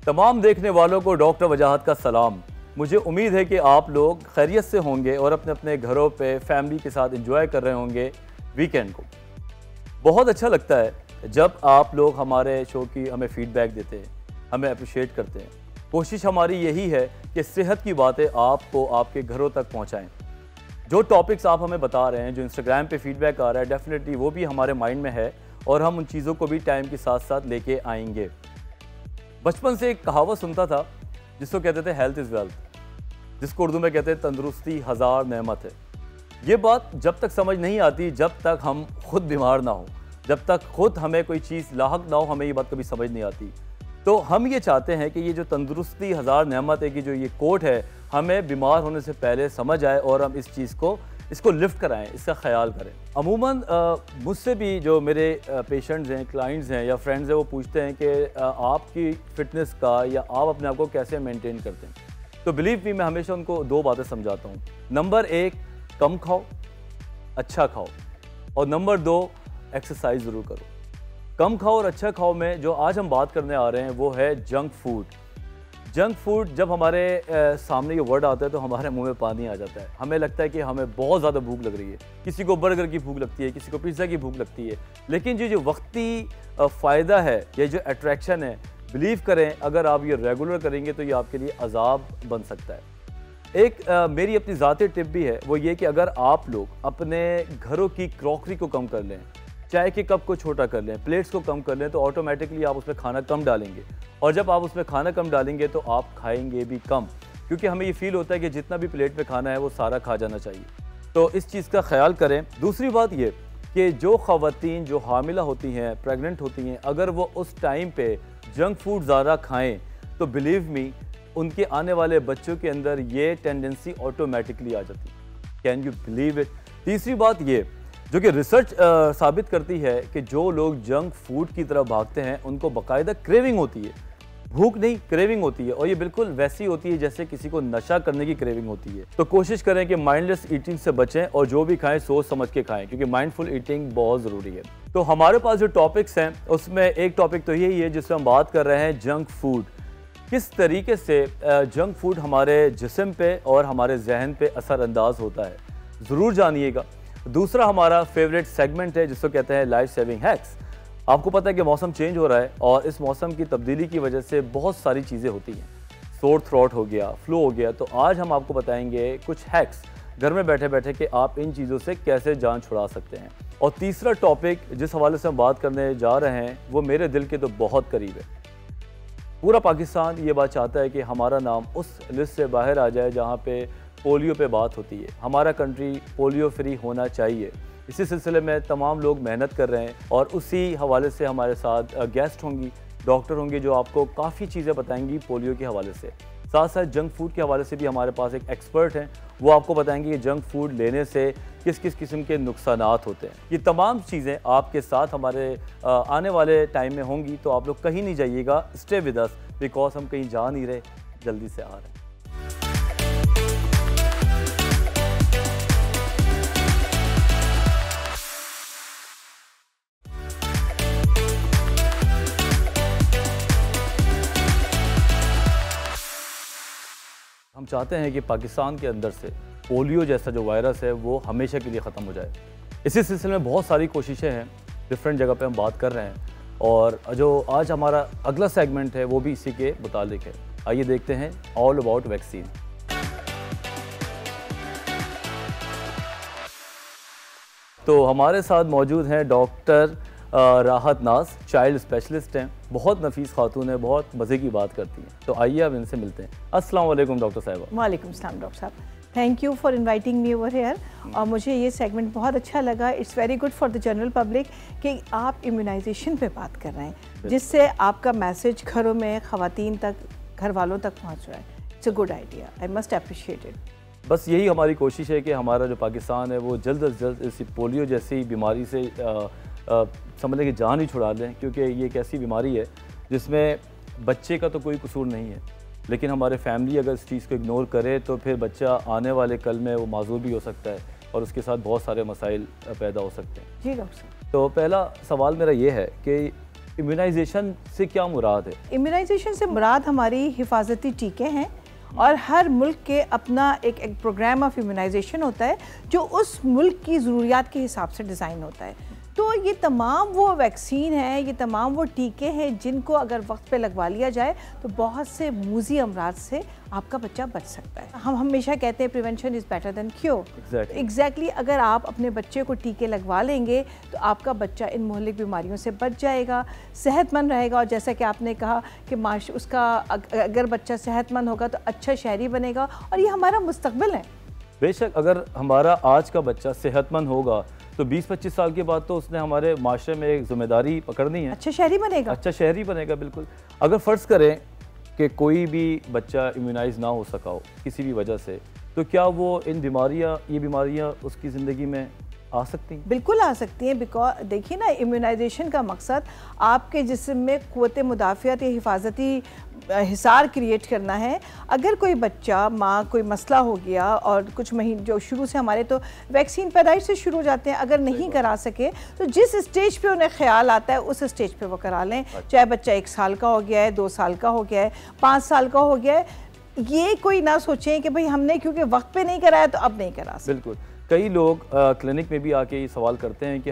तमाम देखने वालों को डॉक्टर वजाहत का सलाम। मुझे उम्मीद है कि आप लोग खैरियत से होंगे और अपने अपने घरों पे फैमिली के साथ एंजॉय कर रहे होंगे वीकेंड को। बहुत अच्छा लगता है जब आप लोग हमारे शो की हमें फीडबैक देते हैं, हमें अप्रिशिएट करते हैं। कोशिश हमारी यही है कि सेहत की बातें आपको आपके घरों तक पहुँचाएँ। जो टॉपिक्स आप हमें बता रहे हैं, जो इंस्टाग्राम पे फीडबैक आ रहा है, डेफिनेटली वो भी हमारे माइंड में है और हम उन चीज़ों को भी टाइम के साथ साथ लेके आएंगे। बचपन से एक कहावत सुनता था जिसको कहते थे हेल्थ इज़ वेल्थ, जिसको उर्दू में कहते हैं तंदुरुस्ती हज़ार नेमत है। ये बात जब तक समझ नहीं आती जब तक हम खुद बीमार ना हो, जब तक खुद हमें कोई चीज़ लाहक ना हो, हमें ये बात कभी समझ नहीं आती। तो हम ये चाहते हैं कि ये जो तंदुरुस्ती हज़ार नेमत है कि जो ये कोट है, हमें बीमार होने से पहले समझ आए और हम इस चीज़ को इसको लिफ्ट कराएं, इसका ख्याल करें। अमूमन मुझसे भी जो मेरे पेशेंट्स हैं, क्लाइंट्स हैं या फ्रेंड्स हैं, वो पूछते हैं कि आपकी फ़िटनेस का या आप अपने आप को कैसे मेंटेन करते हैं। तो बिलीव मी, मैं हमेशा उनको दो बातें समझाता हूँ। नंबर 1, कम खाओ, अच्छा खाओ, और नंबर 2, एक्सरसाइज ज़रूर करो। कम खाओ और अच्छा खाओ में जो आज हम बात करने आ रहे हैं वो है जंक फूड। जंक फूड जब हमारे सामने ये वर्ड आता है तो हमारे मुंह में पानी आ जाता है। हमें लगता है कि हमें बहुत ज़्यादा भूख लग रही है, किसी को बर्गर की भूख लगती है, किसी को पिज़्ज़ा की भूख लगती है, लेकिन जो वक्ती फ़ायदा है, ये जो अट्रैक्शन है, बिलीव करें अगर आप ये रेगुलर करेंगे तो ये आपके लिए अजाब बन सकता है। एक मेरी अपनी ज़ाती टिप भी है, वो ये कि अगर आप लोग अपने घरों की क्रॉकरी को कम कर लें, चाय के कप को छोटा कर लें, प्लेट्स को कम कर लें, तो ऑटोमेटिकली आप उसमें खाना कम डालेंगे, और जब आप उसमें खाना कम डालेंगे तो आप खाएंगे भी कम, क्योंकि हमें ये फील होता है कि जितना भी प्लेट में खाना है वो सारा खा जाना चाहिए। तो इस चीज़ का ख्याल करें। दूसरी बात ये कि जो ख़वातीन जो हामिला होती हैं, प्रेग्नेंट होती हैं, अगर वो उस टाइम पे जंक फूड ज़्यादा खाएँ तो बिलीव मी उनके आने वाले बच्चों के अंदर ये टेंडेंसी ऑटोमेटिकली आ जाती है। Can you believe it. तीसरी बात ये जो कि रिसर्च साबित करती है कि जो लोग जंक फूड की तरफ भागते हैं उनको बाकायदा क्रेविंग होती है, भूख नहीं क्रेविंग होती है, और ये बिल्कुल वैसी होती है जैसे किसी को नशा करने की क्रेविंग होती है। तो कोशिश करें कि माइंडलेस ईटिंग से बचें और जो भी खाएं सोच समझ के खाएं, क्योंकि माइंडफुल ईटिंग बहुत ज़रूरी है। तो हमारे पास जो टॉपिक्स हैं उसमें एक टॉपिक तो यही है जिससे हम बात कर रहे हैं जंक फूड। किस तरीके से जंक फूड हमारे जिस्म पे और हमारे जहन पे असरअंदाज होता है, ज़रूर जानिएगा। दूसरा हमारा फेवरेट सेगमेंट है जिसको कहते हैं लाइफ सेविंग हैक्स। आपको पता है कि मौसम चेंज हो रहा है और इस मौसम की तब्दीली की वजह से बहुत सारी चीज़ें होती हैं, सोर थ्रोट हो गया, फ्लू हो गया। तो आज हम आपको बताएंगे कुछ हैक्स घर में बैठे बैठे कि आप इन चीज़ों से कैसे जान छुड़ा सकते हैं। और तीसरा टॉपिक जिस हवाले से हम बात करने जा रहे हैं वो मेरे दिल के तो बहुत करीब है। पूरा पाकिस्तान ये बात चाहता है कि हमारा नाम उस लिस्ट से बाहर आ जाए जहाँ पे पोलियो पे बात होती है। हमारा कंट्री पोलियो फ्री होना चाहिए। इसी सिलसिले में तमाम लोग मेहनत कर रहे हैं और उसी हवाले से हमारे साथ गेस्ट होंगी, डॉक्टर होंगे जो आपको काफ़ी चीज़ें बताएंगी पोलियो के हवाले से। साथ साथ जंक फूड के हवाले से भी हमारे पास एक एक्सपर्ट हैं, वो आपको बताएंगे कि जंक फूड लेने से किस किस किस्म के नुकसानात होते हैं। ये तमाम चीज़ें आपके साथ हमारे आने वाले टाइम में होंगी, तो आप लोग कहीं नहीं जाइएगा, स्टे विद अस, बिकॉज हम कहीं जा नहीं रहे, जल्दी से आ रहे हैं। हम चाहते हैं कि पाकिस्तान के अंदर से पोलियो जैसा जो वायरस है वो हमेशा के लिए ख़त्म हो जाए। इसी सिलसिले में बहुत सारी कोशिशें हैं, डिफरेंट जगह पे हम बात कर रहे हैं, और जो आज हमारा अगला सेगमेंट है वो भी इसी के मुतालिक है। आइए देखते हैं ऑल अबाउट वैक्सीन। तो हमारे साथ मौजूद हैं डॉक्टर राहत नाज, चाइल्ड स्पेशलिस्ट हैं, बहुत नफीस खातून है, बहुत मज़े की बात करती हैं। तो आइए अब इनसे मिलते हैं। अस्सलाम वालेकुम डॉक्टर साहिबा। वालेकुम सलाम डॉक्टर साहब, thank you for inviting me over here. और मुझे ये सेगमेंट बहुत अच्छा लगा। It's very good for the general public कि आप इम्यूनाइजेशन पे बात कर रहे हैं, जिससे आपका मैसेज घरों में ख़वातीन तक, घर वालों तक पहुँच रहा है। It's a good idea, I must appreciate it. बस यही हमारी कोशिश है कि हमारा जो पाकिस्तान है वो जल्द अज जल्द इस पोलियो जैसी बीमारी से समझ लें कि जान ही छुड़ा लें, क्योंकि ये एक ऐसी बीमारी है जिसमें बच्चे का तो कोई कसूर नहीं है, लेकिन हमारे फैमिली अगर इस चीज़ को इग्नोर करे तो फिर बच्चा आने वाले कल में वो माजूर भी हो सकता है और उसके साथ बहुत सारे मसाइल पैदा हो सकते हैं। जी डॉक्टर साहब। तो पहला सवाल मेरा ये है कि इम्यूनाइजेशन से क्या मुराद है? इम्यूनाइजेशन से मुराद हमारी हिफाजती टीके हैं और हर मुल्क के अपना एक प्रोग्राम ऑफ इम्यूनाइजेशन होता है जो उस मुल्क की ज़रूरियात के हिसाब से डिज़ाइन होता है। तो ये तमाम वो वैक्सीन है, ये तमाम वो टीके हैं जिनको अगर वक्त पे लगवा लिया जाए तो बहुत से मूजी अमराज से आपका बच्चा बच सकता है। हम हमेशा कहते हैं prevention is better than cure. Exactly अगर आप अपने बच्चे को टीके लगवा लेंगे तो आपका बच्चा इन मुहल्लिक बीमारियों से बच जाएगा, सेहतमंद रहेगा। और जैसा कि आपने कहा कि उसका अगर बच्चा सेहतमंद होगा तो अच्छा शहरी बनेगा और ये हमारा मुस्तकबिल है। बेशक अगर हमारा आज का बच्चा सेहतमंद होगा तो 20-25 साल के बाद तो उसने हमारे माशरे में एक जिम्मेदारी पकड़नी है, अच्छा शहरी बनेगा, अच्छा शहरी बनेगा। बिल्कुल। अगर फ़र्ज़ करें कि कोई भी बच्चा इम्यूनाइज ना हो सका हो किसी भी वजह से, तो क्या वो ये बीमारियाँ उसकी ज़िंदगी में आ सकती हैं? बिल्कुल आ सकती हैं। बिकॉज देखिए ना, इम्यूनाइजेशन का मकसद आपके जिस्म में क़ुव्वत मुदाफ़ियत या हिफाजती हिसार क्रिएट करना है। अगर कोई बच्चा माँ कोई मसला हो गया और कुछ महीने जो शुरू से हमारे तो वैक्सीन पैदाइश से शुरू हो जाते हैं, अगर नहीं करा सके तो जिस स्टेज पे उन्हें ख्याल आता है उस स्टेज पे वो करा लें। चाहे बच्चा 1 साल का हो गया है, 2 साल का हो गया है, 5 साल का हो गया है, ये कोई ना सोचें कि भाई हमने क्योंकि वक्त पे नहीं कराया तो अब नहीं करा सकते। बिल्कुल। कई लोग क्लिनिक में भी आके ये सवाल करते हैं कि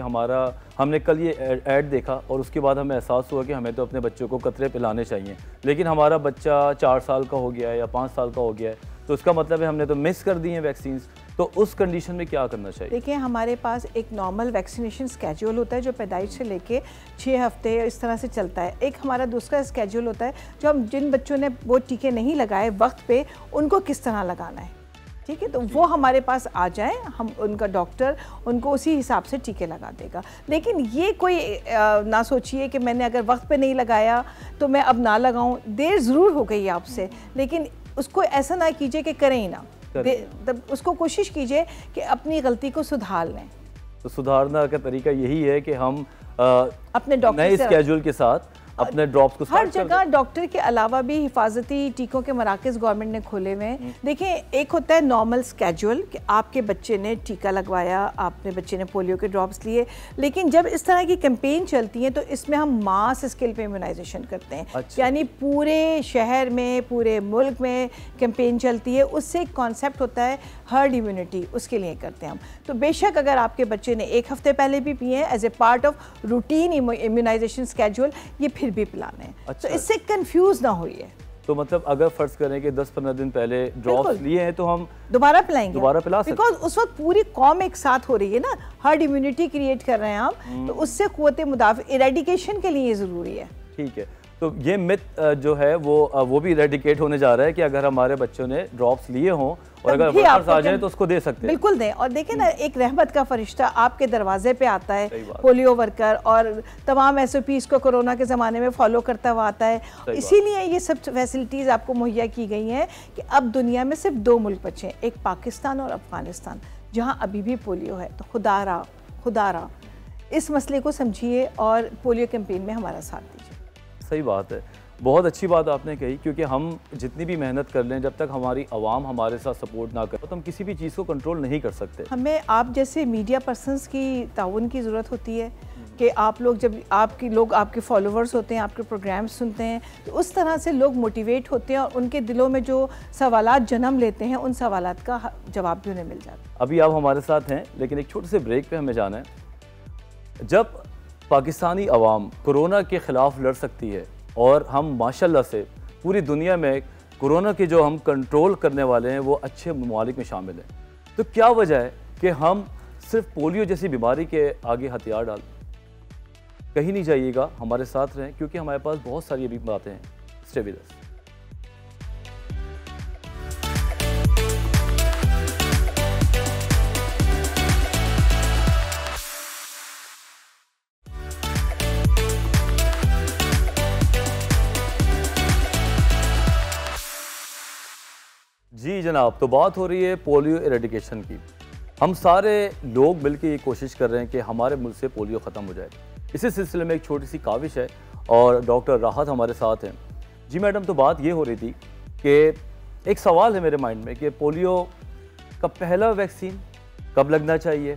हमने कल ये ऐड देखा और उसके बाद हमें एहसास हुआ कि हमें तो अपने बच्चों को कतरे पिलाने चाहिए, लेकिन हमारा बच्चा 4 साल का हो गया है या 5 साल का हो गया है, तो उसका मतलब है हमने तो मिस कर दी हैं वैक्सीन। तो उस कंडीशन में क्या करना चाहिए? देखिए, हमारे पास एक नॉर्मल वैक्सीनेशन स्केड्यूल होता है जो पैदाइश से लेके 6 हफ्ते इस तरह से चलता है। एक हमारा दूसरा स्केड्यूल होता है जो हम जिन बच्चों ने वो टीके नहीं लगाए वक्त पे उनको किस तरह लगाना है, ठीक है। तो वो हमारे पास आ जाए, हम उनका डॉक्टर उनको उसी हिसाब से टीके लगा देगा। लेकिन ये कोई ना सोचिए कि मैंने अगर वक्त पे नहीं लगाया तो मैं अब ना लगाऊं। देर ज़रूर हो गई आपसे, लेकिन उसको ऐसा ना कीजिए कि करें ही ना। उसको कोशिश कीजिए कि अपनी गलती को सुधार लें। तो सुधारना का तरीका यही है कि हम अपने डॉक्टर नए स्केड्यूल के साथ अपने ड्रॉप्स को हर जगह डॉक्टर के अलावा भी हिफाजती टीकों के मराकज़ गवर्नमेंट ने खोले हुए हैं। देखिए, एक होता है नॉर्मल स्केड्यूल कि आपके बच्चे ने टीका लगवाया, आपने बच्चे ने पोलियो के ड्रॉप्स लिए, लेकिन जब इस तरह की कैंपेन चलती है तो इसमें हम मास स्केल पे इम्यूनाइजेशन करते हैं। अच्छा। यानी पूरे शहर में, पूरे मुल्क में कैंपेन चलती है। उससे एक कॉन्सेप्ट होता है हर्ड इम्यूनिटी, उसके लिए करते हैं हम। तो बेशक अगर आपके बच्चे ने 1 हफ्ते पहले भी पिए हैं as a part of routine immunisation schedule, ये फिर भी पिलाने हैं। अच्छा। तो इससे कंफ्यूज ना होइए। तो मतलब अगर फर्ज करें कि 10-15 दिन पहले ड्रॉप्स लिए हैं तो हम दोबारा पिलाएंगे, दोबारा पिला सकते हैं। बिकॉज उस वक्त पूरी कौम एक साथ हो रही है ना, हर्ड इम्यूनिटी क्रिएट कर रहे हैं हम, तो उससे क़ुव्वत मुदाफ़िअत इरेडिकेशन के लिए ज़रूरी है। ठीक है। तो ये मिथ जो है वो भी इरेडिकेट होने जा रहा है कि अगर हमारे बच्चों ने ड्रॉप्स लिए हों और अगर वर्कर्स आ जाए तो उसको दे सकते हैं। बिल्कुल दें। और देखें ना, एक रहमत का फरिश्ता आपके दरवाजे पे आता है, पोलियो वर्कर, और तमाम SOPs को कोरोना के ज़माने में फॉलो करता हुआ आता है। इसीलिए ये सब फैसिलिटीज़ आपको मुहैया की गई हैं कि अब दुनिया में सिर्फ 2 मुल्क बचे हैं, एक पाकिस्तान और अफ़गानिस्तान, जहाँ अभी भी पोलियो है। तो खुदारा इस मसले को समझिए और पोलियो कैंपेन में हमारा साथ दीजिए। सही बात है, बहुत अच्छी बात आपने कही, क्योंकि हम जितनी भी मेहनत कर लें, जब तक हमारी आवाम हमारे साथ सपोर्ट ना करे तो हम किसी भी चीज़ को कंट्रोल नहीं कर सकते। हमें आप जैसे मीडिया पर्सनस की ताउन की ज़रूरत होती है कि आप लोग, जब आपके फॉलोवर्स होते हैं, आपके प्रोग्राम्स सुनते हैं, तो उस तरह से लोग मोटिवेट होते हैं और उनके दिलों में जो सवालात जन्म लेते हैं उन सवालात का जवाब भी उन्हें मिल जाता है। अभी आप हमारे साथ हैं, लेकिन एक छोटे से ब्रेक पे हमें जाना है। जब पाकिस्तानी अवाम कोरोना के ख़िलाफ़ लड़ सकती है और हम माशाल्लाह से पूरी दुनिया में कोरोना के जो हम कंट्रोल करने वाले हैं वो अच्छे ममालिक में शामिल हैं, तो क्या वजह है कि हम सिर्फ पोलियो जैसी बीमारी के आगे हथियार डाल? कहीं नहीं जाइएगा, हमारे साथ रहें, क्योंकि हमारे पास बहुत सारी अभी बातें हैं। स्टे विद अस। जी जनाब, तो बात हो रही है पोलियो इरेडिकेशन की। हम सारे लोग मिलकर ये कोशिश कर रहे हैं कि हमारे मुल्क से पोलियो ख़त्म हो जाए। इसी सिलसिले में एक छोटी सी काविश है और डॉक्टर राहत हमारे साथ हैं। जी मैडम, तो बात ये हो रही थी कि एक सवाल है मेरे माइंड में कि पोलियो का पहला वैक्सीन कब लगना चाहिए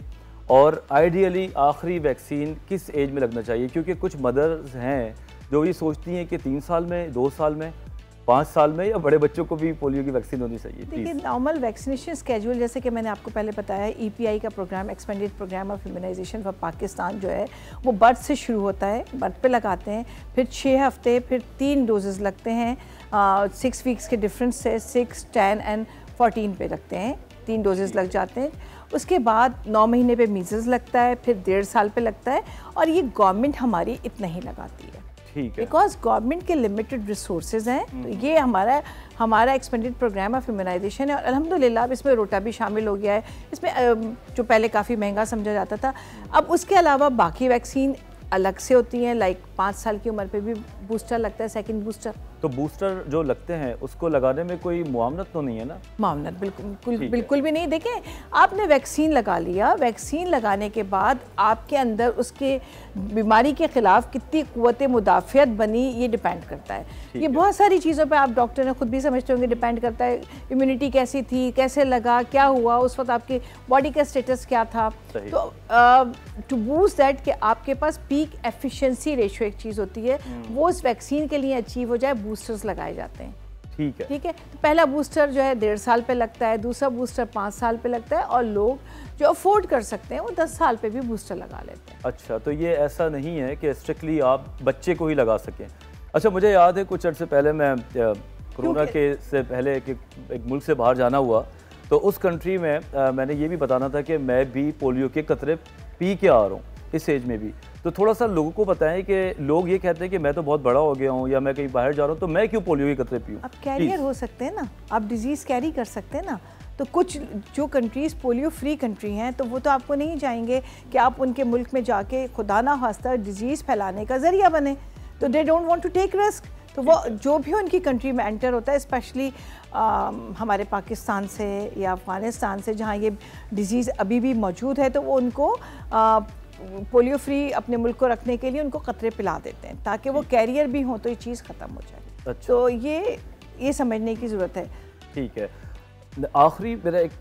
और आइडियली आखिरी वैक्सीन किस एज में लगना चाहिए? क्योंकि कुछ मदर्स हैं जो ये सोचती हैं कि 3 साल में, 2 साल में, 5 साल में, या बड़े बच्चों को भी पोलियो की वैक्सीन होनी चाहिए? देखिए, नॉर्मल वैक्सीनेशन स्केड्यूल जैसे कि मैंने आपको पहले बताया, EPI का programme, expanded programme of immunisation for Pakistan जो है वो बर्थ से शुरू होता है। बर्थ पे लगाते हैं, फिर 6 हफ्ते, फिर 3 डोजेज़ लगते हैं 6 वीक्स के डिफरेंस से, 6, 10 एंड 14 पे लगते हैं, 3 डोजेज़ लग जाते हैं। उसके बाद 9 महीने पे मीज़ल्स लगता है, फिर 1.5 साल पे लगता है, और ये गवर्नमेंट हमारी इतना ही लगाती है, बिकॉज गवर्नमेंट के लिमिटेड रिसोर्सेज हैं। तो ये हमारा एक्सपेंडेड प्रोग्राम ऑफ इम्यूनाइजेशन है, और अल्हम्दुलिल्लाह अब इसमें रोटा भी शामिल हो गया है। इसमें जो पहले काफ़ी महंगा समझा जाता था, अब उसके अलावा बाकी वैक्सीन अलग से होती हैं। लाइक 5 साल की उम्र पे भी बूस्टर लगता है, सेकंड बूस्टर। तो बूस्टर जो लगते हैं उसको लगाने में कोई मुआवनत तो नहीं है ना? मुआवनत बिल्कुल भी नहीं। देखें, आपने वैक्सीन लगा लिया, वैक्सीन लगाने के बाद आपके अंदर उसके बीमारी के ख़िलाफ़ कितनी क़ुव्वत मुदाफ़ियत बनी, ये डिपेंड करता है। ये बहुत सारी चीज़ों पे आप डॉक्टर ने खुद भी समझते होंगे, डिपेंड करता है। इम्यूनिटी कैसी थी, कैसे लगा, क्या हुआ, उस वक्त आपकी बॉडी का स्टेटस क्या था। तो टू बूस्ट दैट कि आपके पास पीक एफिशिएंसी रेशियो एक चीज़ होती है, वो इस वैक्सीन के लिए अचीव हो जाए, बूस्टर्स लगाए जाते हैं। ठीक है। तो पहला बूस्टर जो है 1.5 साल पे लगता है, दूसरा बूस्टर 5 साल पे लगता है, और लोग जो अफोर्ड कर सकते हैं वो 10 साल पे भी बूस्टर लगा लेते हैं। अच्छा, तो ये ऐसा नहीं है कि स्ट्रिक्टली आप बच्चे को ही लगा सकें। अच्छा, मुझे याद है कुछ अर्से पहले मैं कोरोना के से पहले एक मुल्क से बाहर जाना हुआ, तो उस कंट्री में मैंने ये भी बताना था कि मैं भी पोलियो के कतरे पी के आ रहा हूँ इस एज में भी। तो थोड़ा सा लोगों को बताएं कि लोग ये कहते हैं कि मैं तो बहुत बड़ा हो गया हूँ या मैं कहीं बाहर जा रहा हूँ, तो मैं क्यों पोलियो के कतरे पीऊँ? आप कैरियर हो सकते हैं ना, आप डिजीज़ कैरी कर सकते हैं ना। तो कुछ जो कंट्रीज़ पोलियो फ्री कंट्री हैं, तो वो तो आपको नहीं चाहेंगे कि आप उनके मुल्क में जाके खुदा ना खास्ता डिजीज़ फैलाने का ज़रिया बने। तो they don't want to take risk. तो वो जो भी उनकी कंट्री में एंटर होता है, स्पेशली हमारे पाकिस्तान से या अफ़गानिस्तान से, जहाँ ये डिज़ीज़ अभी भी मौजूद है, तो वो उनको पोलियो फ्री अपने मुल्क को रखने के लिए उनको कतरे पिला देते हैं, ताकि वो कैरियर भी हों तो ये चीज़ ख़त्म हो जाए। अच्छा। तो ये समझने की ज़रूरत है। ठीक है। आखिरी मेरा एक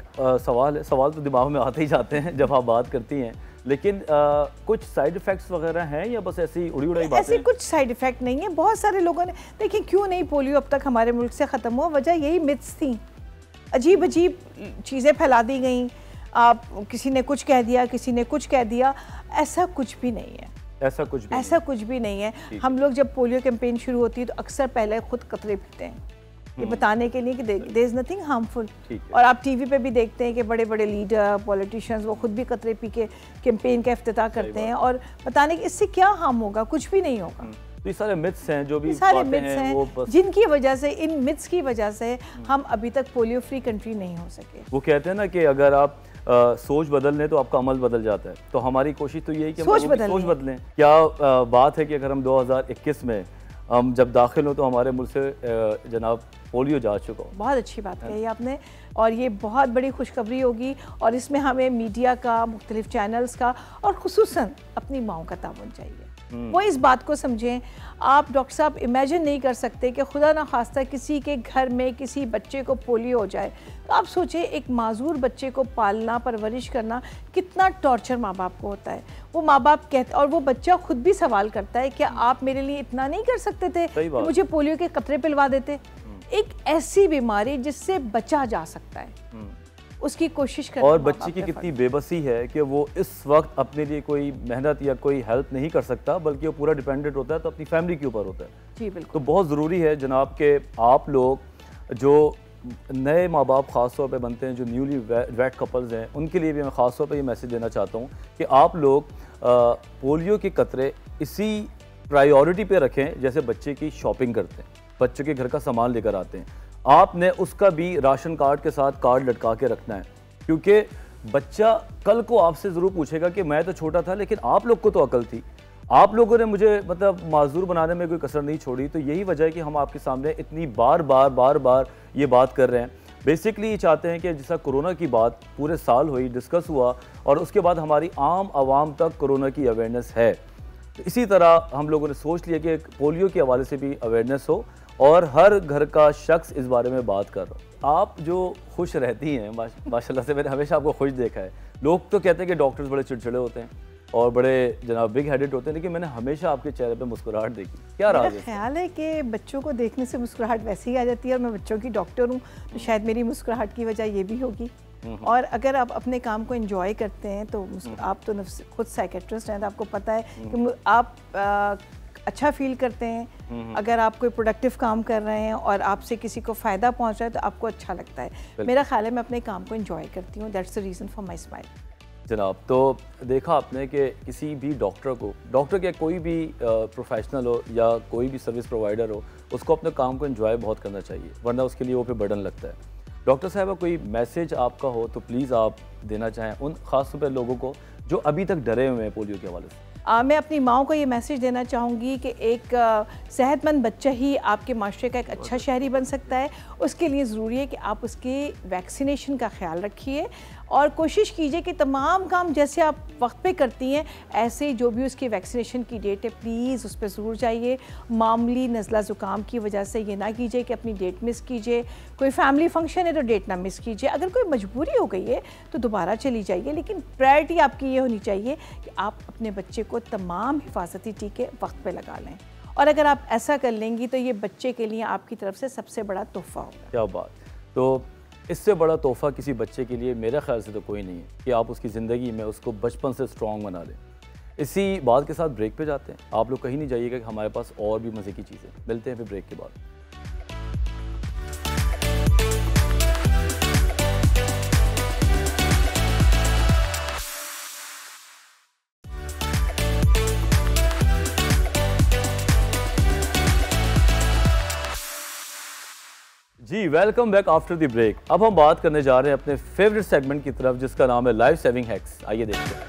सवाल है। सवाल तो दिमाग में आते ही जाते हैं जब आप बात करती हैं, लेकिन कुछ साइड इफ़ेक्ट्स वगैरह हैं या बस ऐसी उड़ी उड़ाई बातें? ऐसे कुछ साइड इफ़ेक्ट नहीं है। बहुत सारे लोगों ने, देखिए, क्यों नहीं पोलियो अब तक हमारे मुल्क से ख़त्म हुआ, वजह यही मिथ्स थी, अजीब अजीब चीज़ें फैला दी गई। आप किसी ने कुछ कह दिया, किसी ने कुछ कह दिया, ऐसा कुछ भी नहीं है। ऐसा कुछ भी नहीं है। हम लोग जब पोलियो कैंपेन शुरू होती है तो अक्सर पहले खुद कतरे पीते हैं, ये बताने के लिए कि देयर इज़ नथिंग हार्मफुल। और आप टीवी पे भी देखते हैं कि बड़े बड़े लीडर, पॉलिटिशियंस, वो खुद भी कतरे पी के कैंपेन का इफ्तिताह करते हैं और बताने कि इससे क्या हार्म होगा, कुछ भी नहीं होगा। तो ये सारे मिथ्स हैं जो भी सारे मिथ्स हैं जिनकी वजह से, इन मिथ्स की वजह से हम अभी तक पोलियो फ्री कंट्री नहीं हो सके। वो कहते हैं ना कि अगर आप सोच बदल लें तो आपका अमल बदल जाता है। तो हमारी कोशिश तो यही कि हम सोच बदलें। क्या बात है कि अगर हम 2021 में हम जब दाखिल हो तो हमारे मुल्क से जनाब पोलियो जा चुका हो। बहुत अच्छी बात कही आपने, और ये बहुत बड़ी खुशखबरी होगी, और इसमें हमें मीडिया का, मुख्तलिफ चैनल्स का, और खुसूसन अपनी माओं का ताउन चाहिए। वो इस बात को समझें। आप डॉक्टर साहब इमेजिन नहीं कर सकते कि खुदा ना खास्ता किसी के घर में किसी बच्चे को पोलियो हो जाए, तो आप सोचें एक माजूर बच्चे को पालना, परवरिश करना कितना टॉर्चर माँ बाप को होता है। वो माँ बाप कहते, और वो बच्चा खुद भी सवाल करता है कि आप मेरे लिए इतना नहीं कर सकते थे कि मुझे पोलियो के कतरे पिलवा देते। एक ऐसी बीमारी जिससे बचा जा सकता है, उसकी कोशिश करना। और बच्चे की कितनी बेबसी है कि वो इस वक्त अपने लिए कोई मेहनत या कोई हेल्प नहीं कर सकता, बल्कि वो पूरा डिपेंडेंट होता है तो अपनी फैमिली के ऊपर होता है। जी बिल्कुल। तो बहुत ज़रूरी है जनाब के आप लोग जो नए माँ बाप ख़ास तौर पे बनते हैं, जो न्यूली वेड कपल्स हैं, उनके लिए भी मैं ख़ास तौर पे ये मैसेज देना चाहता हूँ कि आप लोग पोलियो के कतरे इसी प्रायोरिटी पे रखें जैसे बच्चे की शॉपिंग करते हैं, बच्चों के घर का सामान लेकर आते हैं। आपने उसका भी राशन कार्ड के साथ कार्ड लटका के रखना है, क्योंकि बच्चा कल को आपसे ज़रूर पूछेगा कि मैं तो छोटा था लेकिन आप लोग को तो अकल थी, आप लोगों ने मुझे मतलब माजूर बनाने में कोई कसर नहीं छोड़ी। तो यही वजह है कि हम आपके सामने इतनी बार बार ये बात कर रहे हैं। बेसिकली ये चाहते हैं कि जैसा कोरोना की बात पूरे साल हुई, डिस्कस हुआ, और उसके बाद हमारी आम आवाम तक कोरोना की अवेयरनेस है, तो इसी तरह हम लोगों ने सोच लिया कि पोलियो के हवाले से भी अवेयरनेस हो और हर घर का शख्स इस बारे में बात कर रहा हो। आप जो खुश रहती हैं माशाल्लाह से, मैंने हमेशा आपको खुश देखा है, लोग तो कहते हैं कि डॉक्टर्स बड़े चिड़चिड़े होते हैं और बड़े जनाब बिग हेडेड होते हैं, लेकिन मैंने हमेशा आपके चेहरे पे मुस्कुराहट देखी, क्या राज है? मेरा ख्याल है कि बच्चों को देखने से मुस्कुराहट वैसे ही आ जाती है, और मैं बच्चों की डॉक्टर हूँ तो शायद मेरी मुस्कुराहट की वजह ये भी होगी। और अगर आप अपने काम को एंजॉय करते हैं तो आप तो खुद साइकेट्रिस्ट हैं तो आपको पता है कि आप अच्छा फील करते हैं। अगर आप कोई प्रोडक्टिव काम कर रहे हैं और आपसे किसी को फ़ायदा पहुंच रहा है तो आपको अच्छा लगता है। मेरा ख्याल है मैं अपने काम को एंजॉय करती हूँ, that's the reason for my smile. जनाब, तो देखा आपने कि किसी भी डॉक्टर के कोई भी प्रोफेशनल हो या कोई भी सर्विस प्रोवाइडर हो, उसको अपने काम को एंजॉय बहुत करना चाहिए, वरना उसके लिए वो पे बर्डन लगता है। डॉक्टर साहब, कोई मैसेज आपका हो तो प्लीज़ आप देना चाहें उन ख़ास तौर पर लोगों को जो अभी तक डरे हुए हैं पोलियो के हवाले से। मैं अपनी माँ को ये मैसेज देना चाहूँगी कि एक सेहतमंद बच्चा ही आपके माशरे का एक अच्छा शहरी बन सकता है। उसके लिए ज़रूरी है कि आप उसके वैक्सीनेशन का ख्याल रखिए और कोशिश कीजिए कि तमाम काम जैसे आप वक्त पे करती हैं ऐसे जो भी उसकी वैक्सीनेशन की डेट है प्लीज़ उस पर ज़रूर जाइए। मामूली नज़ला ज़ुकाम की वजह से ये ना कीजिए कि अपनी डेट मिस कीजिए। कोई फैमिली फंक्शन है तो डेट ना मिस कीजिए। अगर कोई मजबूरी हो गई है तो दोबारा चली जाइए, लेकिन प्रायोरिटी आपकी ये होनी चाहिए कि आप अपने बच्चे को तमाम हिफाजती टीके वक्त पे लगा लें। और अगर आप ऐसा कर लेंगी तो ये बच्चे के लिए आपकी तरफ से सबसे बड़ा तोहफा होगा। क्या बात। तो इससे बड़ा तोहफ़ा किसी बच्चे के लिए मेरे ख्याल से तो कोई नहीं है कि आप उसकी ज़िंदगी में उसको बचपन से स्ट्रॉन्ग बना लें। इसी बात के साथ ब्रेक पे जाते हैं। आप लोग कहीं नहीं जाइएगा कि हमारे पास और भी मज़े की चीज़ें। मिलते हैं फिर ब्रेक के बाद। जी, welcome back after the break. अब हम बात करने जा रहे हैं अपने फेवरेट सेगमेंट की तरफ, जिसका नाम है लाइफ सेविंग हैक्स। आइए देखते हैं।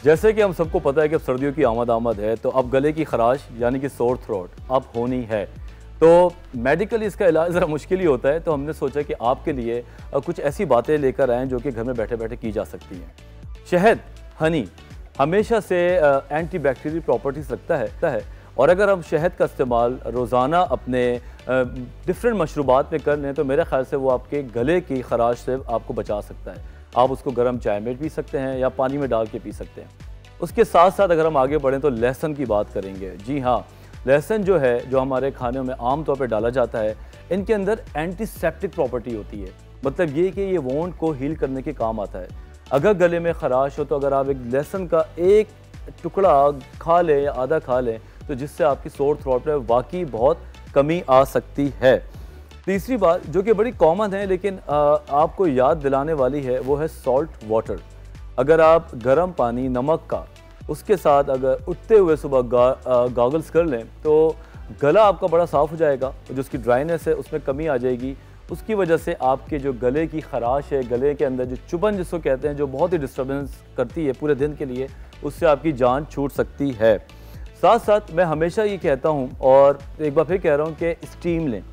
जैसे कि हम सबको पता है कि अब सर्दियों की आमद है, तो अब गले की खराश यानी कि सोर थ्रोट अब होनी है। तो मेडिकली इसका इलाज ज़रा मुश्किल ही होता है, तो हमने सोचा कि आपके लिए कुछ ऐसी बातें लेकर आएँ जो कि घर में बैठे बैठे की जा सकती हैं। शहद, हनी हमेशा से एंटी बैक्टीरियल प्रॉपर्टीज़ रखता है और अगर हम शहद का इस्तेमाल रोज़ाना अपने डिफरेंट मशरूबात में कर लें तो मेरे ख्याल से वो आपके गले की खराश से आपको बचा सकता है। आप उसको गर्म चाय में पी सकते हैं या पानी में डाल के पी सकते हैं। उसके साथ साथ अगर हम आगे बढ़ें तो लहसुन की बात करेंगे। जी हाँ, लहसुन जो है, जो हमारे खानों में आम तौर पर डाला जाता है, इनके अंदर एंटीसेप्टिक प्रॉपर्टी होती है। मतलब ये कि ये वोंड को हील करने के काम आता है। अगर गले में खराश हो तो अगर आप एक लहसुन का एक टुकड़ा खा लें या आधा खा लें तो जिससे आपकी सोर थ्रोट में वाकई बहुत कमी आ सकती है। तीसरी बात जो कि बड़ी कॉमन है लेकिन आपको याद दिलाने वाली है, वो है सॉल्ट वाटर। अगर आप गर्म पानी नमक का उसके साथ अगर उठते हुए सुबह गॉगल्स कर लें तो गला आपका बड़ा साफ़ हो जाएगा, जो उसकी ड्राइनेस है उसमें कमी आ जाएगी। उसकी वजह से आपके जो गले की खराश है, गले के अंदर जो चुभन जिसको कहते हैं, जो बहुत ही डिस्टर्बेंस करती है पूरे दिन के लिए, उससे आपकी जान छूट सकती है। साथ साथ मैं हमेशा ये कहता हूँ और एक बार फिर कह रहा हूँ कि स्टीम लें।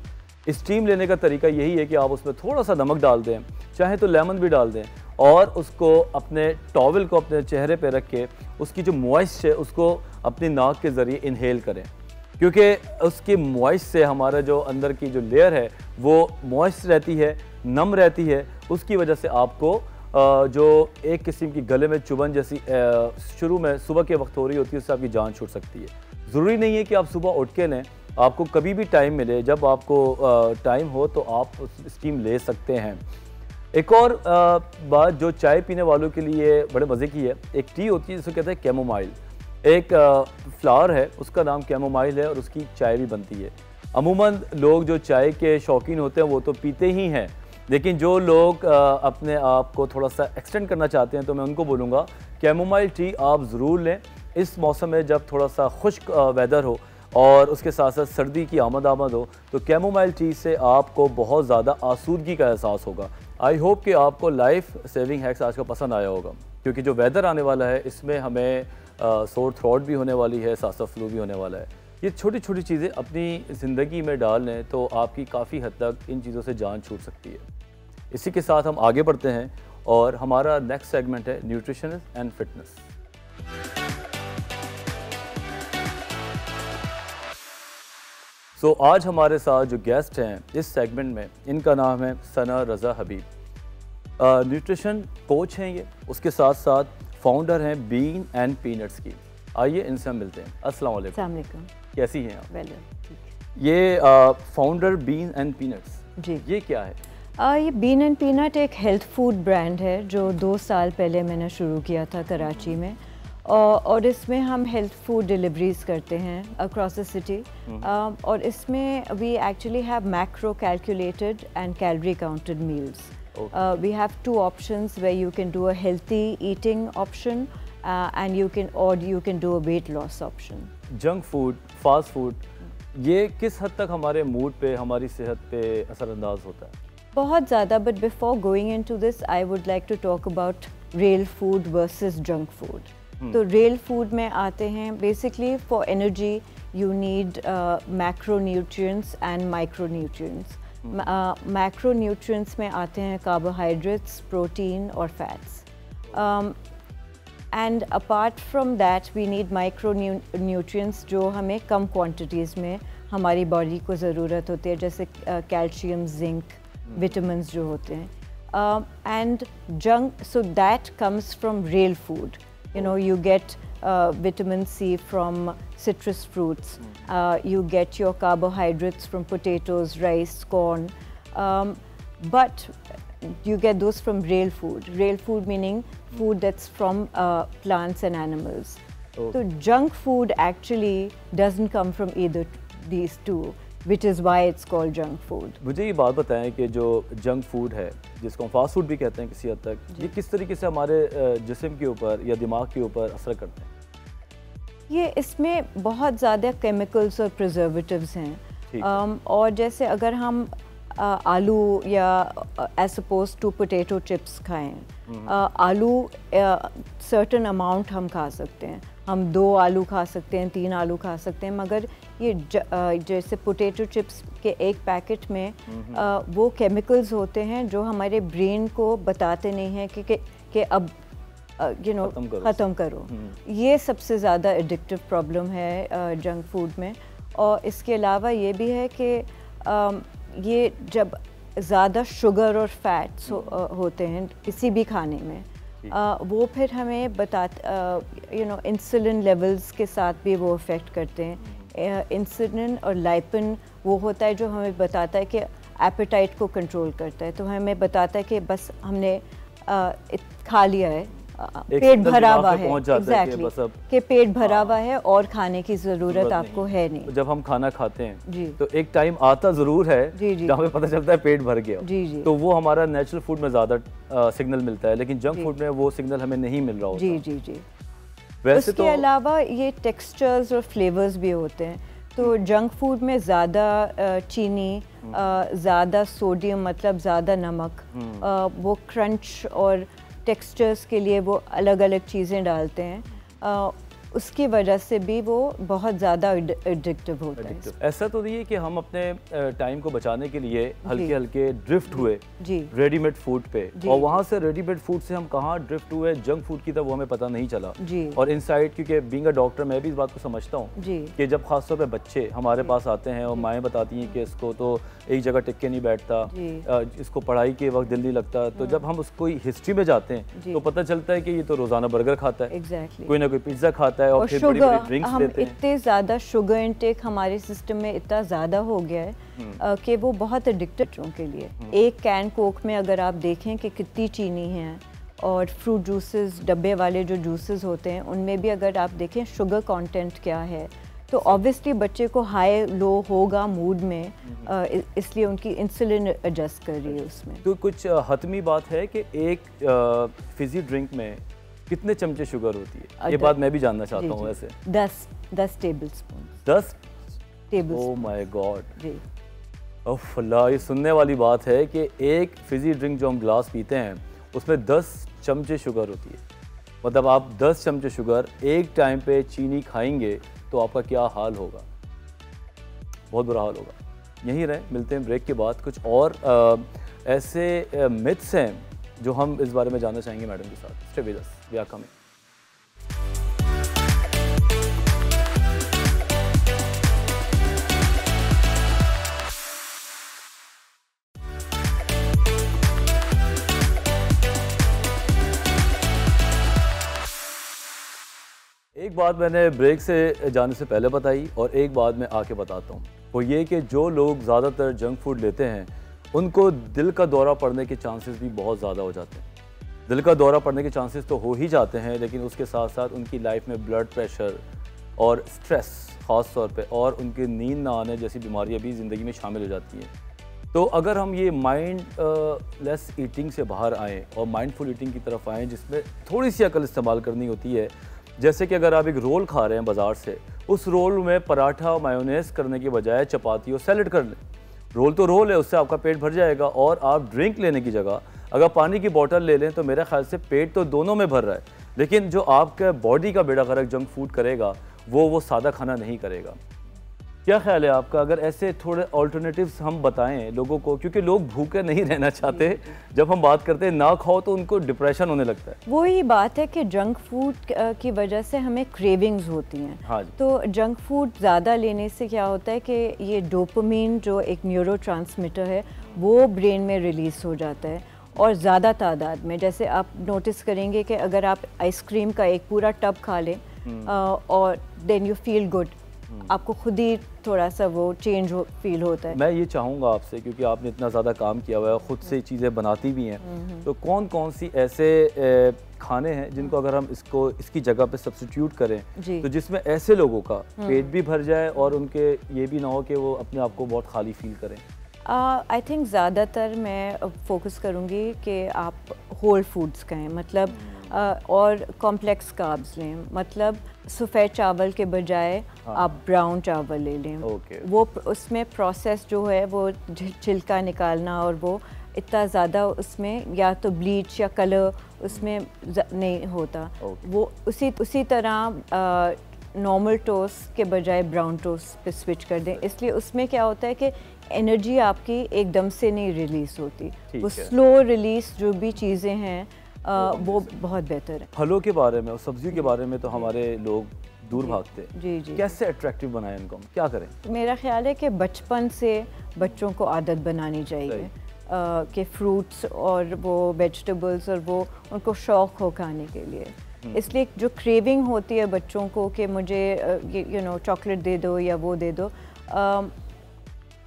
स्टीम लेने का तरीका यही है कि आप उसमें थोड़ा सा नमक डाल दें, चाहे तो लेमन भी डाल दें, और उसको अपने टॉवल को अपने चेहरे पे रख के उसकी जो मॉइस्ट है उसको अपनी नाक के ज़रिए इनहेल करें, क्योंकि उसकी मॉइस्ट से हमारा जो अंदर की जो लेयर है वो मॉइस्ट रहती है, नम रहती है। उसकी वजह से आपको जो एक किस्म की गले में चुभन जैसी शुरू में सुबह के वक्त हो रही होती है, उससे आपकी जान छूट सकती है। ज़रूरी नहीं है कि आप सुबह उठ के लें, आपको कभी भी टाइम मिले, जब आपको टाइम हो तो आप स्टीम ले सकते हैं। एक और बात जो चाय पीने वालों के लिए बड़े मज़े की है, एक टी होती है जिसको कहते हैं कैमोमाइल। एक फ्लावर है, उसका नाम कैमोमाइल है और उसकी चाय भी बनती है। अमूमन लोग जो चाय के शौकीन होते हैं वो तो पीते ही हैं, लेकिन जो लोग अपने आप को थोड़ा सा एक्सटेंड करना चाहते हैं तो मैं उनको बोलूँगा कैमोमाइल टी आप ज़रूर लें इस मौसम में, जब थोड़ा सा खुश्क वेदर हो और उसके साथ साथ सर्दी की आमद हो, तो कैमोमाइल टी से आपको बहुत ज़्यादा आसूदगी का एहसास होगा। आई होप कि आपको लाइफ सेविंग हैक्स आज का पसंद आया होगा, क्योंकि जो वेदर आने वाला है इसमें हमें सोर थ्रोट भी होने वाली है, साथ साथ फ्लू भी होने वाला है। ये छोटी छोटी चीज़ें अपनी ज़िंदगी में डाल लें तो आपकी काफ़ी हद तक इन चीज़ों से जान छूट सकती है। इसी के साथ हम आगे बढ़ते हैं और हमारा नेक्स्ट सेगमेंट है न्यूट्रिशन एंड फिटनेस। सो आज हमारे साथ जो गेस्ट हैं इस सेगमेंट में, इनका नाम है सना रज़ा हबीब। न्यूट्रिशन कोच हैं ये, उसके साथ साथ फाउंडर हैं बीन एंड पीनट्स की। आइए इनसे हम मिलते हैं। अस्सलाम वालेकुम। कैसी हैं आप? वेल। ये फाउंडर बीन एंड पीनट्स जी, ये क्या है? ये बीन एंड पीनट एक हेल्थ फूड ब्रांड है जो 2 साल पहले मैंने शुरू किया था कराची में, और इसमें हम हेल्थ फूड डिलीवरीज करते हैं अक्रॉस द सिटी। और इसमें we actually have macro calculated and calorie counted meals. We have 2 options where you can do a healthy eating option and you can do a weight loss option. Junk food, fast food, ये किस हद तक हमारे mood पे, हमारी सेहत पे असरअंदाज होता है? बहुत ज़्यादा, but before going into this I would like to talk about real food versus junk food. तो रियल फूड में आते हैं basically for energy you need macro nutrients and micro nutrients. Macro nutrients में आते हैं कार्बोहाइड्रेट्स, प्रोटीन और fats, and apart from that we need micro nutrients जो हमें कम क्वांटिटीज़ में हमारी बॉडी को ज़रूरत होती है, जैसे कैल्शियम, जिंक, विटामिन्स जो होते हैं। And junk, so that comes from real food. You know, you get vitamin C from citrus fruits. You get your carbohydrates from potatoes, rice, corn. But you get those from real food. Real food meaning food that's from plants and animals. Oh. So junk food actually doesn't come from either these two, which is why it's called junk food. मुझे ये बात बताएं कि जो junk food है, जिसको हम fast food भी कहते हैं किसी हद तक, ये किस तरीके से हमारे जिस्म के ऊपर या दिमाग के ऊपर असर करते हैं? ये इसमें बहुत ज़्यादा केमिकल्स और प्रिजर्वेटिव्स हैं। और जैसे अगर हम आलू या as supposed to potato chips खाएं, आलू सर्टेन अमाउंट हम खा सकते हैं, हम 2 आलू खा सकते हैं, 3 आलू खा सकते हैं, मगर ये जैसे पोटैटो चिप्स के एक पैकेट में वो केमिकल्स होते हैं जो हमारे ब्रेन को बताते नहीं हैं कि अब ख़त्म करो। ये सबसे ज़्यादा एडिक्टिव प्रॉब्लम है जंक फूड में। और इसके अलावा ये भी है कि ये जब ज़्यादा शुगर और फैट्स होते हैं किसी भी खाने में, वो फिर हमें इंसुलिन लेवल्स के साथ भी वो अफेक्ट करते हैं। इंसुलिन और लाइपिन वो होता है जो हमें बताता है कि एपेटाइट को कंट्रोल करता है, तो हमें बताता है कि बस हमने खा लिया है, पेट भरा हुआ है। एग्जैक्टली, कि पेट भरा हुआ है और खाने की ज़रूरत आपको है नहीं। जब हम खाना खाते हैं तो एक टाइम आता ज़रूर है जहाँ पे पता चलता है पेट भर गया। तो वो हमारा नेचुरल फूड में ज़्यादा सिग्नल मिलता है, लेकिन जंक फूड में वो सिग्नल हमें नहीं मिल रहा होता। जी। वैसे उसके अलावा ये टेक्सचर्स और फ्लेवर्स भी होते हैं। तो जंक फूड में ज़्यादा चीनी, ज़्यादा सोडियम मतलब ज़्यादा नमक, वो क्रंच और टेक्सचर्स के लिए वो अलग अलग चीज़ें डालते हैं, उसकी वजह से भी वो बहुत ज़्यादा एडिक्टिव होता है। ऐसा तो नहीं है कि हम अपने टाइम को बचाने के लिए हल्के हल्के ड्रिफ्ट हुए रेडीमेड फूड पे, और वहाँ से रेडीमेड फूड से हम कहाँ ड्रिफ्ट हुए जंक फूड की तरफ, वो हमें पता नहीं चला। और इनसाइड, क्योंकि बीइंग अ डॉक्टर मैं भी इस बात को समझता हूँ कि जब खासतौर पे बच्चे हमारे पास आते हैं और माएँ बताती हैं कि इसको तो एक जगह टिक के नहीं बैठता, इसको पढ़ाई के वक्त दिल नहीं लगता, तो जब हम उसको हिस्ट्री में जाते हैं तो पता चलता है कि ये तो रोज़ाना बर्गर खाता है, कोई ना कोई पिज्ज़ा खाता है, और फिर शुगर, बड़ी ड्रिंक्स हम लेते हैं। इतने ज़्यादा शुगर इनटेक हमारे सिस्टम में इतना ज़्यादा हो गया है कि वो बहुत एडिक्टिव के लिए। एक कैन कोक में अगर आप देखें कि कितनी चीनी है, और फ्रूट जूसेस, डब्बे वाले जो जूसेस होते हैं उनमें भी अगर आप देखें शुगर कंटेंट क्या है, तो ऑब्वियसली बच्चे को हाई लो होगा मूड में, इसलिए उनकी इंसुलिन एडजस्ट कर रही है उसमें। तो कुछ हतमी बात है कि एक फिजी ड्रिंक में कितने चमचे शुगर होती है, ये बात मैं भी जानना चाहता हूँ। वैसे 10 tablespoon. 10 table? Oh my god जी। ओह अल्लाह, ये सुनने वाली बात है कि एक फिजी ड्रिंक जो हम ग्लास पीते हैं उसमें 10 चमचे शुगर होती है। मतलब आप 10 चमचे शुगर एक टाइम पे चीनी खाएंगे तो आपका क्या हाल होगा, बहुत बुरा हाल होगा। यहीं रहें, मिलते हैं ब्रेक के बाद। कुछ और ऐसे मिथ्स हैं जो हम इस बारे में जानना चाहेंगे मैडम के साथ। Stay with us, we are coming. एक बात मैंने ब्रेक से जाने से पहले बताई और एक बात मैं आके बताता हूँ, वो ये कि जो लोग ज़्यादातर जंक फूड लेते हैं उनको दिल का दौरा पड़ने के चांसेस भी बहुत ज़्यादा हो जाते हैं। दिल का दौरा पड़ने के चांसेस तो हो ही जाते हैं, लेकिन उसके साथ साथ उनकी लाइफ में ब्लड प्रेशर और स्ट्रेस ख़ास तौर पे और उनकी नींद ना आने जैसी बीमारियां भी ज़िंदगी में शामिल हो जाती हैं। तो अगर हम ये माइंड लेस ईटिंग से बाहर आएँ और माइंडफुल ईटिंग की तरफ आएँ जिसमें थोड़ी सी अकल इस्तेमाल करनी होती है, जैसे कि अगर आप एक रोल खा रहे हैं बाज़ार से, उस रोल में पराठा मायोनेज़ करने के बजाय चपाती और सैलड कर लें। रोल तो रोल है, उससे आपका पेट भर जाएगा। और आप ड्रिंक लेने की जगह अगर पानी की बोतल ले लें तो मेरे ख्याल से पेट तो दोनों में भर रहा है, लेकिन जो आपका बॉडी का बेड़ा गर्क जंक फूड करेगा वो सादा खाना नहीं करेगा। क्या ख्याल है आपका, अगर ऐसे थोड़े ऑल्टरनेटिव्स हम बताएं लोगों को, क्योंकि लोग भूखे नहीं रहना चाहते। जब हम बात करते हैं ना खाओ तो उनको डिप्रेशन होने लगता है। वही बात है कि जंक फूड की वजह से हमें क्रेविंग्स होती हैं। हाँ जी। तो जंक फूड ज़्यादा लेने से क्या होता है कि ये डोपामिन जो एक न्यूरोट्रांसमीटर है वो ब्रेन में रिलीज़ हो जाता है और ज़्यादा तादाद में। जैसे आप नोटिस करेंगे कि अगर आप आइसक्रीम का एक पूरा टब खा लें और देन यू फील गुड, आपको खुद ही थोड़ा सा वो चेंज फील होता है। मैं ये चाहूँगा आपसे, क्योंकि आपने इतना ज़्यादा काम किया हुआ है, खुद से चीज़ें बनाती भी हैं, तो कौन कौन सी ऐसे खाने हैं जिनको अगर हम इसकी जगह पे सब्स्टिट्यूट करें तो जिसमें ऐसे लोगों का पेट भी भर जाए और उनके ये भी ना हो कि वो अपने आप को बहुत खाली फील करें? आई थिंक ज़्यादातर मैं फोकस करूँगी कि आप होल फूड्स खाएं, मतलब और कॉम्प्लेक्स कार्ब्स लें, मतलब सफ़ेद चावल के बजाय आप ब्राउन चावल ले लें। वो उसमें प्रोसेस जो है वो छिलका निकालना और वो इतना ज़्यादा उसमें या तो ब्लीच या कलर उसमें नहीं होता। वो उसी तरह नॉर्मल टोस्ट के बजाय ब्राउन टोस्ट पे स्विच कर दें, इसलिए उसमें क्या होता है कि एनर्जी आपकी एकदम से नहीं रिलीज़ होती, वो स्लो रिलीज़ जो भी चीज़ें हैं वो बहुत बेहतर है। फलों के बारे में और सब्जियों के बारे में तो हमारे लोग दूर भागते हैं। जी जी। कैसे अट्रैक्टिव बनाएं इनको, क्या करें? मेरा ख्याल है कि बचपन से बच्चों को आदत बनानी चाहिए कि फ्रूट्स और वो वेजिटेबल्स और वो उनको शौक़ हो खाने के लिए। इसलिए जो क्रेविंग होती है बच्चों को कि मुझे चॉकलेट दे दो या वो दे दो,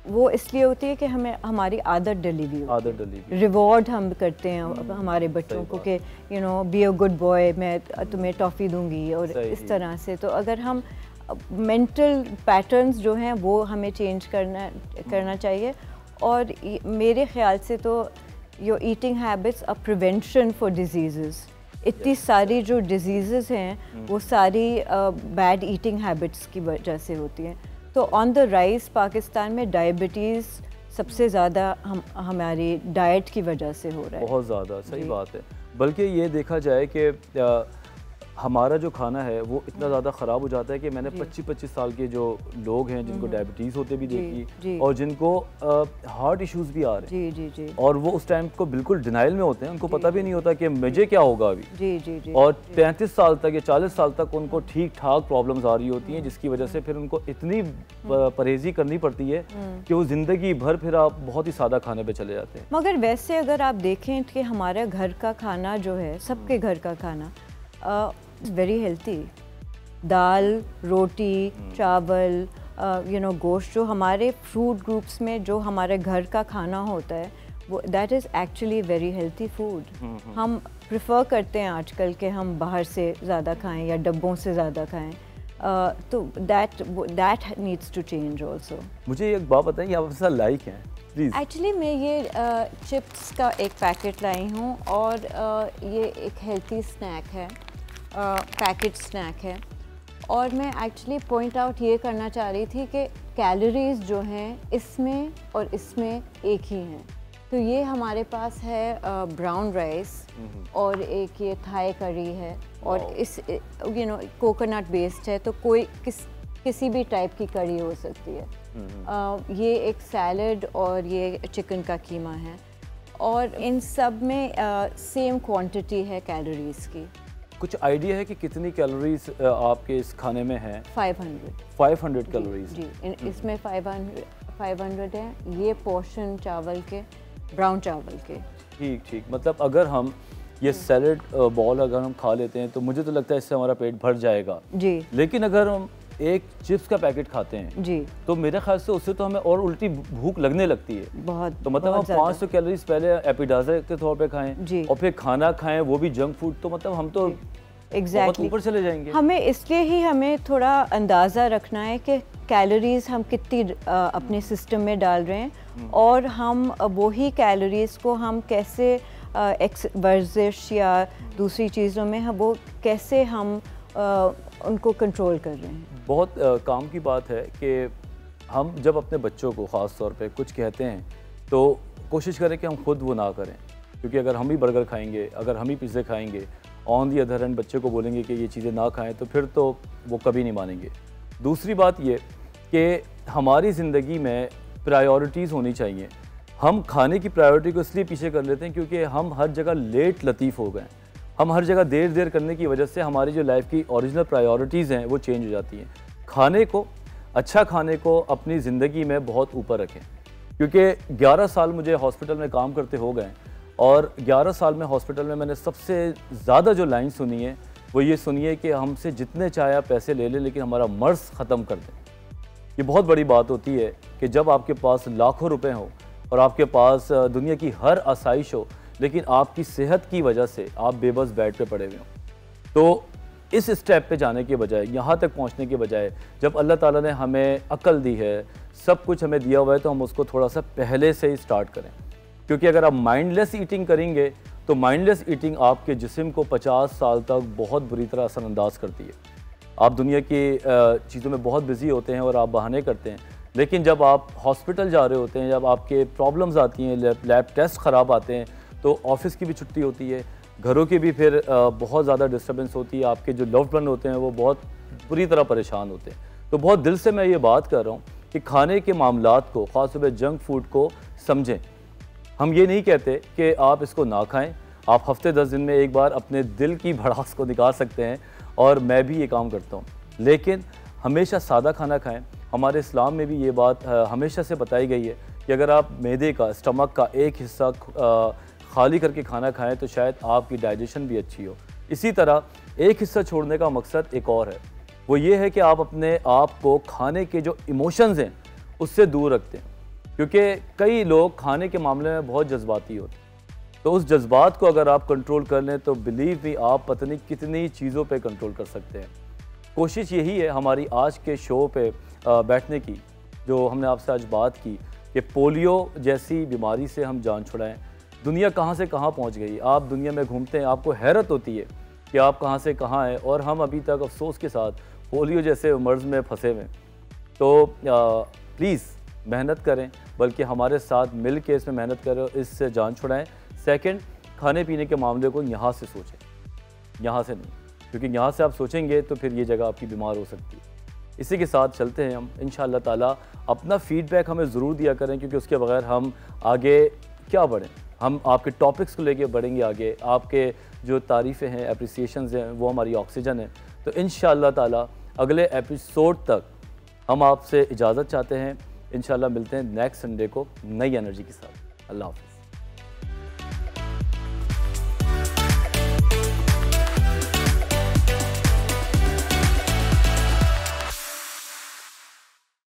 वो इसलिए होती है कि हमें हमारी आदत डली हुई, रिवॉर्ड हम करते हैं हमारे बच्चों को कि बी अ गुड बॉय, मैं तुम्हें टॉफ़ी दूंगी और इस तरह से। तो अगर हम मेंटल पैटर्न्स जो हैं वो हमें चेंज करना चाहिए। और मेरे ख्याल से तो your eating habits a prevention for disease. इतनी सारी जो डिजीज़ हैं वो सारी बैड ईटिंग हैबिट्स की वजह से होती हैं। तो ऑन द राइज पाकिस्तान में डायबिटीज़ सबसे ज़्यादा हमारी डाइट की वजह से हो रहा है। बहुत ज़्यादा सही बात है। बल्कि ये देखा जाए कि हमारा जो खाना है वो इतना ज़्यादा ख़राब हो जाता है कि मैंने 25-25 साल के जो लोग हैं जिनको डायबिटीज़ होते भी देखी और जिनको हार्ट इश्यूज़ भी आ रहे हैं। जी जी। और वो उस टाइम को बिल्कुल डिनाइल में होते हैं, उनको पता भी नहीं होता कि मुझे क्या होगा अभी। जी जी जी। और 33 साल तक या 40 साल तक उनको ठीक ठाक प्रॉब्लम्स आ रही होती हैं, जिसकी वजह से फिर उनको इतनी परहेज़ी करनी पड़ती है कि वो ज़िंदगी भर फिर आप बहुत ही सादा खाने पे चले जाते हैं। मगर वैसे अगर आप देखें कि हमारे घर का खाना जो है, सबके घर का खाना वेरी हेल्थी, दाल, रोटी, चावल, गोश्त, जो हमारे फूड ग्रुप्स में जो हमारे घर का खाना होता है वो that is actually very healthy food. हम प्रेफर करते हैं आजकल के हम बाहर से ज़्यादा खाएं या डब्बों से ज़्यादा खाएं, तो that needs to change also. मुझे एक बात बताइए, आप अपने साथ लाइक हैं प्लीज़? एक्चुअली मैं ये चिप्स का एक पैकेट लाई हूँ और ये एक हेल्थी स्नैक है, पैकेट स्नैक है। और मैं एक्चुअली पॉइंट आउट ये करना चाह रही थी कि कैलोरीज़ जो हैं इसमें और इसमें एक ही हैं। तो ये हमारे पास है ब्राउन राइस और एक ये थाई करी है और इस कोकोनट बेस्ड है, तो कोई किसी भी टाइप की करी हो सकती है। ये एक सैलड और ये चिकन का कीमा है और इन सब में सेम क्वांटिटी है कैलोरीज़ की। कुछ आइडिया है कि कितनी कैलोरीज आपके इस खाने में है? 500 कैलोरीज। जी, इसमें 500 है। ये पोर्शन चावल के, ब्राउन चावल के। ठीक, मतलब अगर हम ये सैलड बॉल अगर हम खा लेते हैं तो मुझे तो लगता है इससे हमारा पेट भर जाएगा जी। लेकिन अगर हम एक चिप्स का पैकेट खाते हैं जी, तो मेरे ख्याल से उससे तो हमें और उल्टी भूख लगने लगती है बहुत। तो मतलब हम 500 कैलोरीज पहले एपिटाइजर के तौर पे खाएं जी, और फिर खाना खाएं वो भी जंक फूड, तो मतलब हम तो एग्जैक्टली ऊपर चले जाएंगे। हमें इसलिए ही हमें थोड़ा अंदाज़ा रखना है कि कैलोरीज हम कितनी अपने सिस्टम में डाल रहे हैं और हम वही कैलोरीज को हम कैसे वर्जिश या दूसरी चीज़ों में हम वो कैसे हम उनको कंट्रोल कर रहे हैं। बहुत काम की बात है कि हम जब अपने बच्चों को ख़ास तौर पे कुछ कहते हैं तो कोशिश करें कि हम खुद वो ना करें, क्योंकि अगर हम ही बर्गर खाएंगे, अगर हम ही पिज़्ज़े खाएंगे, ऑन दी अदर हैंड बच्चे को बोलेंगे कि ये चीज़ें ना खाएं, तो फिर तो वो कभी नहीं मानेंगे। दूसरी बात ये कि हमारी ज़िंदगी में प्रायोरिटीज़ होनी चाहिए। हम खाने की प्रायोरिटी को इसलिए पीछे कर लेते हैं क्योंकि हम हर जगह लेट लतीफ़ हो गए। हम हर जगह देर करने की वजह से हमारी जो लाइफ की ओरिजिनल प्रायोरिटीज़ हैं वो चेंज हो जाती हैं। खाने को, अच्छा खाने को अपनी ज़िंदगी में बहुत ऊपर रखें, क्योंकि 11 साल मुझे हॉस्पिटल में काम करते हो गए और 11 साल में हॉस्पिटल में मैंने सबसे ज़्यादा जो लाइन सुनी है वो ये सुनी है कि हमसे जितने चाहे आप पैसे ले लें लेकिन हमारा मर्ज़ ख़त्म कर दें। ये बहुत बड़ी बात होती है कि जब आपके पास लाखों रुपए हो और आपके पास दुनिया की हर आसाइश हो, लेकिन आपकी सेहत की वजह से आप बेबस बेड पे पड़े हुए हो। तो इस स्टेप पे जाने के बजाय, यहाँ तक पहुँचने के बजाय, जब अल्लाह ताला ने हमें अक्ल दी है, सब कुछ हमें दिया हुआ है, तो हम उसको थोड़ा सा पहले से ही स्टार्ट करें। क्योंकि अगर आप माइंडलेस ईटिंग करेंगे तो माइंडलेस ईटिंग आपके जिस्म को 50 साल तक बहुत बुरी तरह असरअंदाज करती है। आप दुनिया की चीज़ों में बहुत बिजी होते हैं और आप बहाने करते हैं, लेकिन जब आप हॉस्पिटल जा रहे होते हैं, जब आपके प्रॉब्लम्स आती हैं, लैब टेस्ट ख़राब आते हैं, तो ऑफिस की भी छुट्टी होती है, घरों की भी फिर बहुत ज़्यादा डिस्टर्बेंस होती है, आपके जो लव्ड वन होते हैं वो बहुत बुरी तरह परेशान होते हैं। तो बहुत दिल से मैं ये बात कर रहा हूँ कि खाने के मामलात को, ख़ास तौर पर जंक फूड को समझें। हम ये नहीं कहते कि आप इसको ना खाएं, आप हफ्ते 10 दिन में एक बार अपने दिल की भड़ास को निकाल सकते हैं, और मैं भी ये काम करता हूँ, लेकिन हमेशा सादा खाना खाएं। हमारे इस्लाम में भी ये बात हमेशा से बताई गई है कि अगर आप मैदे का, स्टमक का एक हिस्सा खाली करके खाना खाएं तो शायद आपकी डाइजेशन भी अच्छी हो। इसी तरह एक हिस्सा छोड़ने का मकसद एक और है, वो ये है कि आप अपने आप को खाने के जो इमोशंस हैं उससे दूर रखते हैं, क्योंकि कई लोग खाने के मामले में बहुत जज्बाती होते हैं। तो उस जज्बात को अगर आप कंट्रोल कर लें तो बिलीव मी, आप पता नहीं कितनी चीज़ों पे कंट्रोल कर सकते हैं। कोशिश यही है हमारी आज के शो पे बैठने की, जो हमने आपसे आज बात की कि पोलियो जैसी बीमारी से हम जान छुड़ाएं। दुनिया कहाँ से कहाँ पहुँच गई। आप दुनिया में घूमते हैं, आपको हैरत होती है कि आप कहाँ से कहाँ हैं, और हम अभी तक अफसोस के साथ पोलियो जैसे मर्ज़ में फंसे हुए। तो प्लीज़ मेहनत करें, बल्कि हमारे साथ मिल के इसमें मेहनत करें, इससे जान छुड़ाएँ। सेकंड, खाने पीने के मामले को यहाँ से सोचें, यहाँ से नहीं, क्योंकि यहाँ से आप सोचेंगे तो फिर ये जगह आपकी बीमार हो सकती है। इसी के साथ चलते हैं हम। इंशाअल्लाह ताला अपना फ़ीडबैक हमें ज़रूर दिया करें, क्योंकि उसके बगैर हम आगे क्या बढ़ें। हम आपके टॉपिक्स को लेके बढ़ेंगे आगे। आपके जो तारीफ़ें हैं, एप्रिसिएशंस हैं, वो हमारी ऑक्सीजन है। तो इंशाअल्लाह ताला अगले एपिसोड तक हम आपसे इजाज़त चाहते हैं। इंशाअल्लाह मिलते हैं नेक्स्ट संडे को नई एनर्जी के साथ। अल्लाह हाफ़िज़।